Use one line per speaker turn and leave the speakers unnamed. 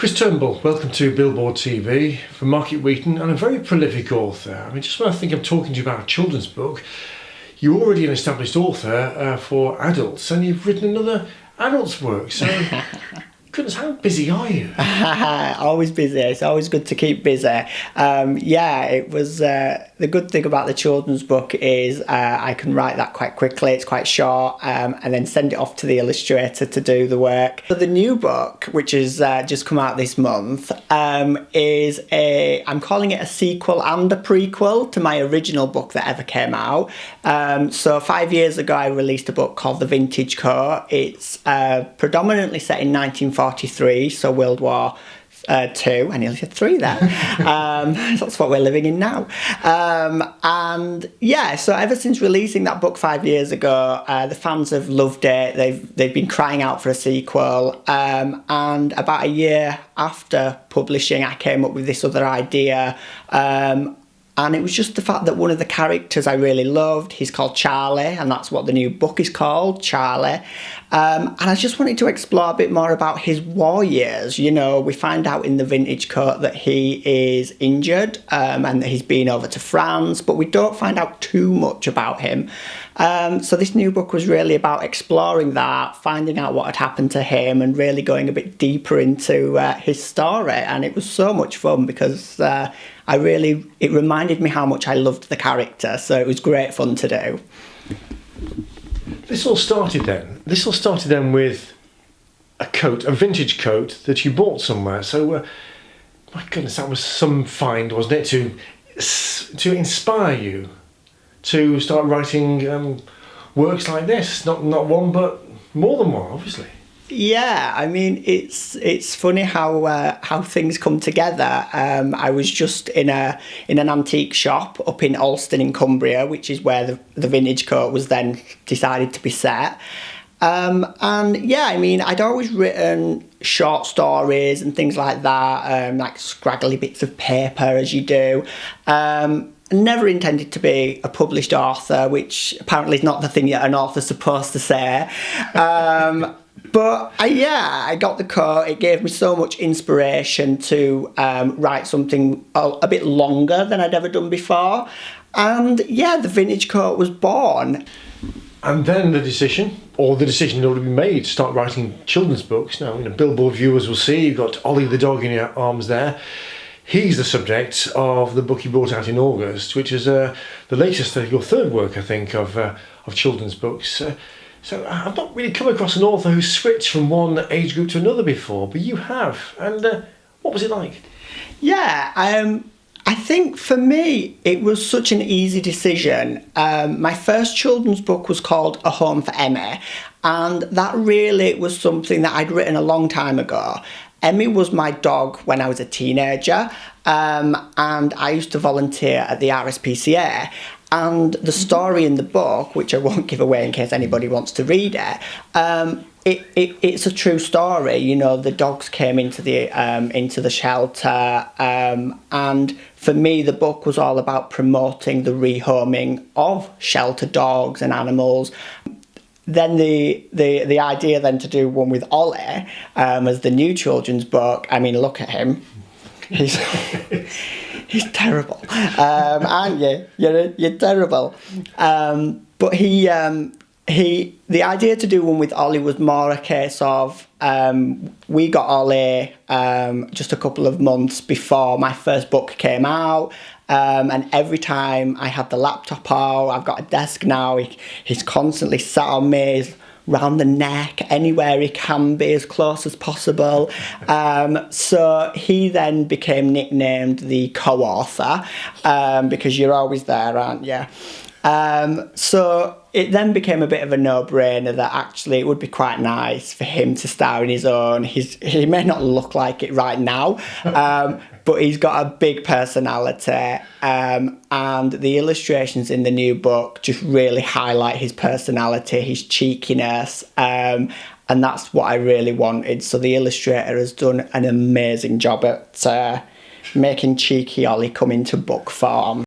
Chris Turnbull, welcome to Billboard TV from Market Wheaton, and a very prolific author. I mean, just when I think I'm talking to you about a children's book, you're already an established author for adults, and you've written another adult's work. So, goodness, how busy are you?
Always busy. It's always good to keep busy. It was the good thing about the children's book is I can write that quite quickly. It's quite short, and then send it off to the illustrator to do the work. So the new book, which has just come out this month, is I'm calling it a sequel and a prequel to my original book that ever came out. So 5 years ago, I released a book called The Vintage Coat. It's predominantly set in 1943, so World War II. I nearly said three there. That's what we're living in now. So ever since releasing that book 5 years ago, the fans have loved it. They've been crying out for a sequel. And about a year after publishing, I came up with this other idea. And it was just the fact that one of the characters I really loved, he's called Charlie, and that's what the new book is called, Charlie. And I just wanted to explore a bit more about his war years. You know, we find out in The Vintage Coat that he is injured and that he's been over to France, but we don't find out too much about him. So this new book was really about exploring that, finding out what had happened to him, and really going a bit deeper into his story. And it was so much fun because it reminded me how much I loved the character, so it was great fun to do.
This all started then with a coat, a vintage coat that you bought somewhere. So, my goodness, that was some find, wasn't it, to inspire you to start writing works like this? Not one, but more than one, obviously.
Yeah, I mean, it's funny how things come together. I was just in an antique shop up in Alston in Cumbria, which is where the Vintage Coat was then decided to be set. I'd always written short stories and things like that, like scraggly bits of paper, as you do. Never intended to be a published author, which apparently is not the thing that an author's supposed to say. But I got the coat. It gave me so much inspiration to write something a bit longer than I'd ever done before. And the Vintage Coat was born.
And then the decision had already been made to start writing children's books. Now, Billboard viewers will see you've got Olly the dog in your arms there. He's the subject of the book you brought out in August, which is the latest, your third work, I think, of children's books. So I've not really come across an author who's switched from one age group to another before, but you have. And what was it like?
Yeah, I think for me, it was such an easy decision. My first children's book was called A Home for Emmy, and that really was something that I'd written a long time ago. Emmy was my dog when I was a teenager, and I used to volunteer at the RSPCA. And the story in the book, which I won't give away in case anybody wants to read it, it's a true story. You know, the dogs came into the shelter, and for me, the book was all about promoting the rehoming of shelter dogs and animals. Then the idea then to do one with Olly as the new children's book. I mean, look at him. He's terrible, aren't you? You're terrible. But the idea to do one with Olly was more a case of we got Olly just a couple of months before my first book came out. And every time I had the laptop out, I've got a desk now, he's constantly sat on me, he's round the neck, anywhere he can be, as close as possible. So he then became nicknamed the co-author, because you're always there, aren't you? So it then became a bit of a no-brainer that actually it would be quite nice for him to star in his own. He may not look like it right now, but he's got a big personality, and the illustrations in the new book just really highlight his personality, his cheekiness, and that's what I really wanted. So the illustrator has done an amazing job at making cheeky Olly come into book form.